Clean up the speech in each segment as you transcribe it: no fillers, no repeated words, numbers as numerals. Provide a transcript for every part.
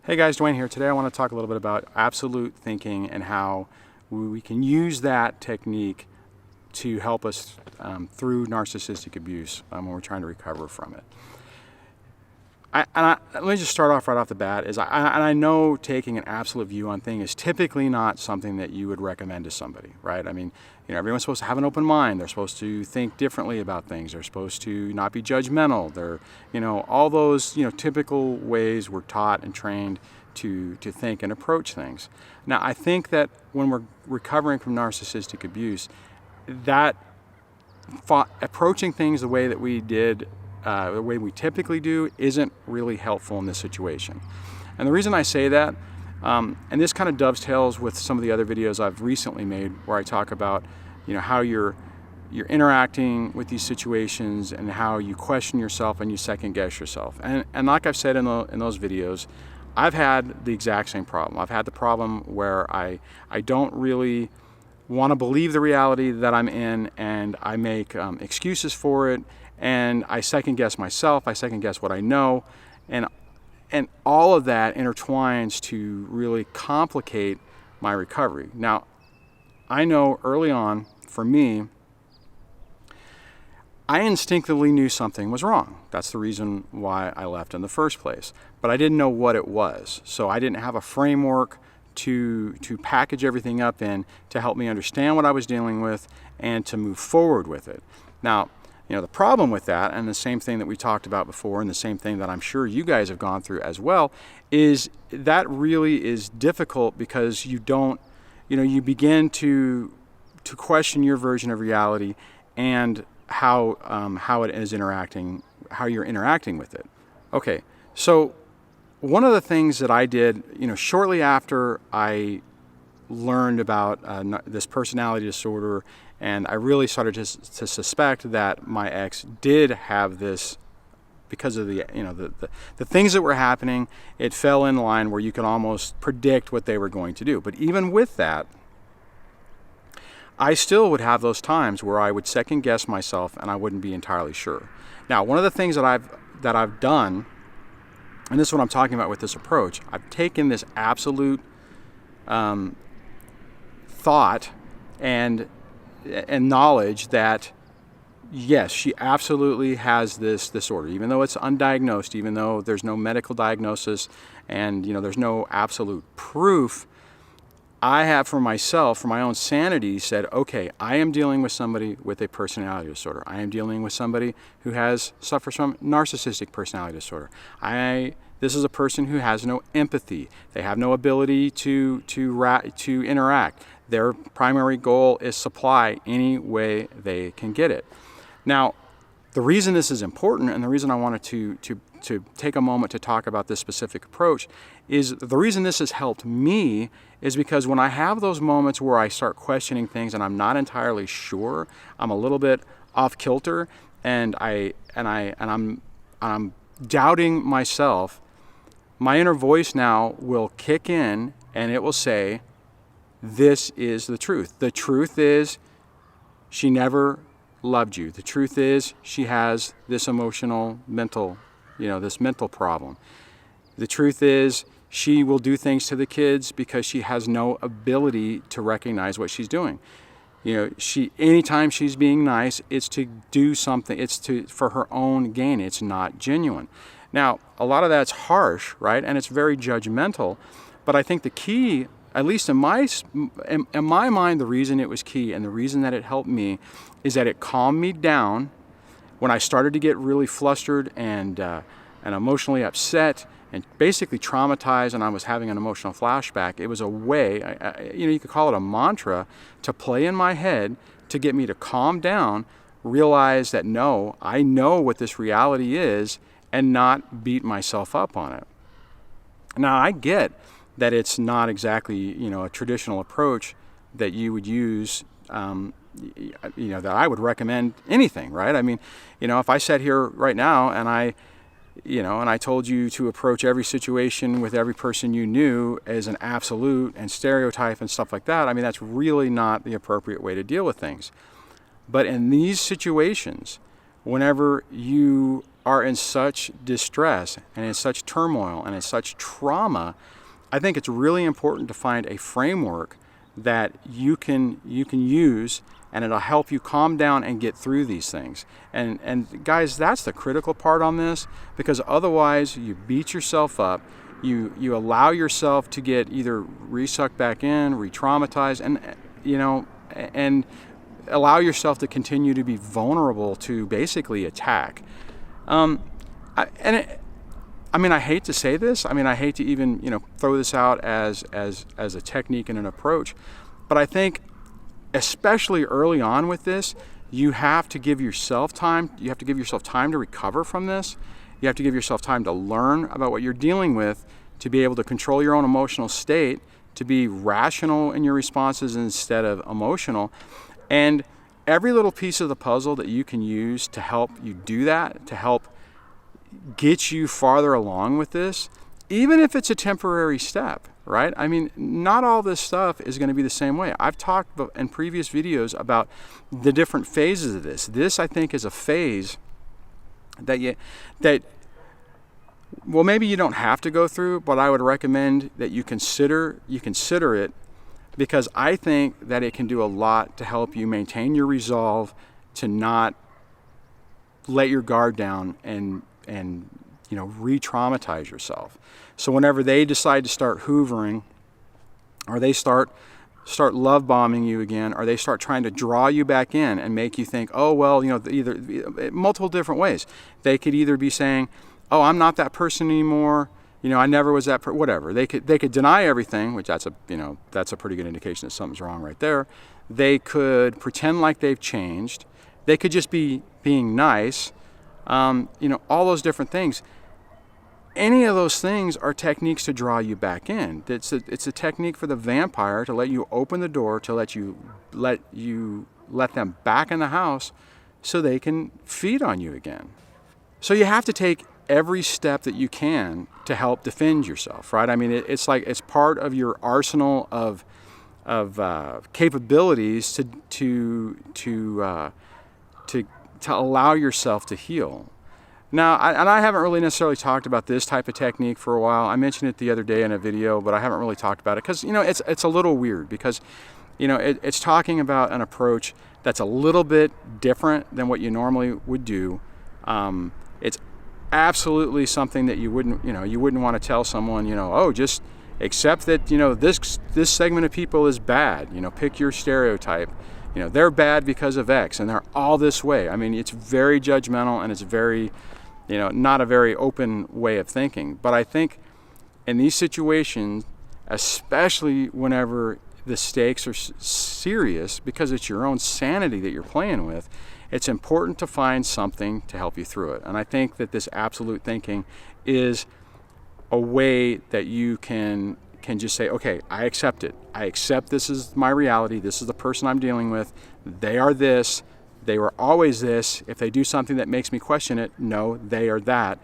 Hey guys, Dwayne here. Today I want to talk a little bit about absolute thinking and how we can use that technique to help us through narcissistic abuse when we're trying to recover from it. Let me just start off right off the bat. I know taking an absolute view on things is typically not something that you would recommend to somebody, right? I mean, everyone's supposed to have an open mind. They're supposed to think differently about things. They're supposed to not be judgmental. They're, all those, typical ways we're taught and trained to think and approach things. Now, I think that when we're recovering from narcissistic abuse, that approaching things the way that we did, the way we typically do, isn't really helpful in this situation. And the reason I say that, and this kind of dovetails with some of the other videos I've recently made where I talk about, how you're interacting with these situations and how you question yourself and you second guess yourself. And like I've said in those videos, I've had the exact same problem. I've had the problem where I don't really want to believe the reality that I'm in, and I make excuses for it, and I second guess myself, I second guess what I know, and all of that intertwines to really complicate my recovery. Now, I know early on, for me, I instinctively knew something was wrong. That's the reason why I left in the first place. But I didn't know what it was. So I didn't have a framework to package everything up in to help me understand what I was dealing with and to move forward with it. Now, the problem with that, and the same thing that we talked about before, and the same thing that I'm sure you guys have gone through as well, is that really is difficult because you begin to question your version of reality and how it is interacting, how you're interacting with it. Okay, so one of the things that I did, shortly after I learned about this personality disorder, and I really started to suspect that my ex did have this because of the things that were happening. It fell in line where you could almost predict what they were going to do. But even with that, I still would have those times where I would second guess myself and I wouldn't be entirely sure. Now, one of the things that I've done, and this is what I'm talking about with this approach, I've taken this absolute thought and knowledge that yes, she absolutely has this disorder, even though it's undiagnosed, even though there's no medical diagnosis and there's no absolute proof. I have for myself, for my own sanity, said, okay, I am dealing with somebody with a personality disorder. I am dealing with somebody who suffers from narcissistic personality disorder. This is a person who has no empathy. They have no ability to interact. Their primary goal is supply any way they can get it. Now, the reason this is important, and the reason I wanted to take a moment to talk about this specific approach, is the reason this has helped me is because when I have those moments where I start questioning things and I'm not entirely sure, I'm a little bit off kilter, and I'm doubting myself, my inner voice now will kick in and it will say, this is the truth. The truth is she never loved you. The truth is she has this mental problem. The truth is she will do things to the kids because she has no ability to recognize what she's doing. Anytime she's being nice, it's to do something, for her own gain. It's not genuine. Now, a lot of that's harsh, right? And it's very judgmental, but I think the key, at least in my mind, the reason it was key and the reason that it helped me is that it calmed me down when I started to get really flustered and emotionally upset and basically traumatized, and I was having an emotional flashback. It was a way, you could call it a mantra, to play in my head to get me to calm down, realize that no, I know what this reality is, and not beat myself up on it. Now, I get that it's not exactly, a traditional approach that you would use, that I would recommend anything, right? I mean, if I sat here right now and I told you to approach every situation with every person you knew as an absolute and stereotype and stuff like that, I mean, that's really not the appropriate way to deal with things. But in these situations, whenever you are in such distress and in such turmoil and in such trauma, I think it's really important to find a framework that you can use, and it'll help you calm down and get through these things. And guys, that's the critical part on this, because otherwise you beat yourself up, you allow yourself to get either re-sucked back in, re-traumatized, and allow yourself to continue to be vulnerable to basically attack. I hate to say this. I hate to even throw this out as a technique and an approach, but I think especially early on with this, you have to give yourself time. You have to give yourself time to recover from this. You have to give yourself time to learn about what you're dealing with, to be able to control your own emotional state, to be rational in your responses instead of emotional. And every little piece of the puzzle that you can use to help you do that, to help get you farther along with this, even if it's a temporary step, right? Not all this stuff is going to be the same way. I've talked in previous videos about the different phases of this. This, I think, is a phase that maybe you don't have to go through, but I would recommend that you consider it, because I think that it can do a lot to help you maintain your resolve to not let your guard down and re-traumatize yourself. So whenever they decide to start hoovering, or they start love bombing you again, or they start trying to draw you back in and make you think, oh well, either multiple different ways. They could either be saying, oh, I'm not that person anymore, I never was that whatever. They could deny everything, which that's a pretty good indication that something's wrong right there. They could pretend like they've changed. They could just be being nice. All those different things. Any of those things are techniques to draw you back in. It's a technique for the vampire to let you open the door, to let them back in the house so they can feed on you again. So you have to take every step that you can to help defend yourself, right? It's like it's part of your arsenal of capabilities to allow yourself to heal. Now, I haven't really necessarily talked about this type of technique for a while. I mentioned it the other day in a video, but I haven't really talked about it because it's a little weird, because it's talking about an approach that's a little bit different than what you normally would do. It's absolutely something that you wouldn't want to tell someone, oh, just accept that this segment of people is bad. Pick your stereotype. They're bad because of X, and they're all this way. It's very judgmental, and it's very, not a very open way of thinking. But I think in these situations, especially whenever the stakes are serious, because it's your own sanity that you're playing with, it's important to find something to help you through it. And I think that this absolute thinking is a way that you can just say, okay, I accept it. I accept this is my reality. This is the person I'm dealing with. They are this. They were always this. If they do something that makes me question it, no, they are that.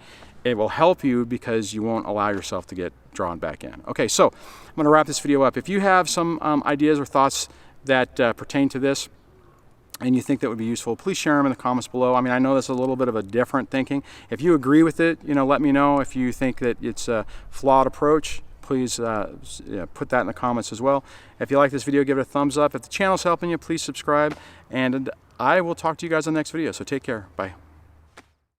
It will help you because you won't allow yourself to get drawn back in. Okay, so I'm going to wrap this video up. If you have some ideas or thoughts that pertain to this, and you think that would be useful, please share them in the comments below. I know that's a little bit of a different thinking. If you agree with it, let me know. If you think that it's a flawed approach, please put that in the comments as well. If you like this video, give it a thumbs up. If the channel's helping you, please subscribe. And I will talk to you guys on the next video. So take care. Bye.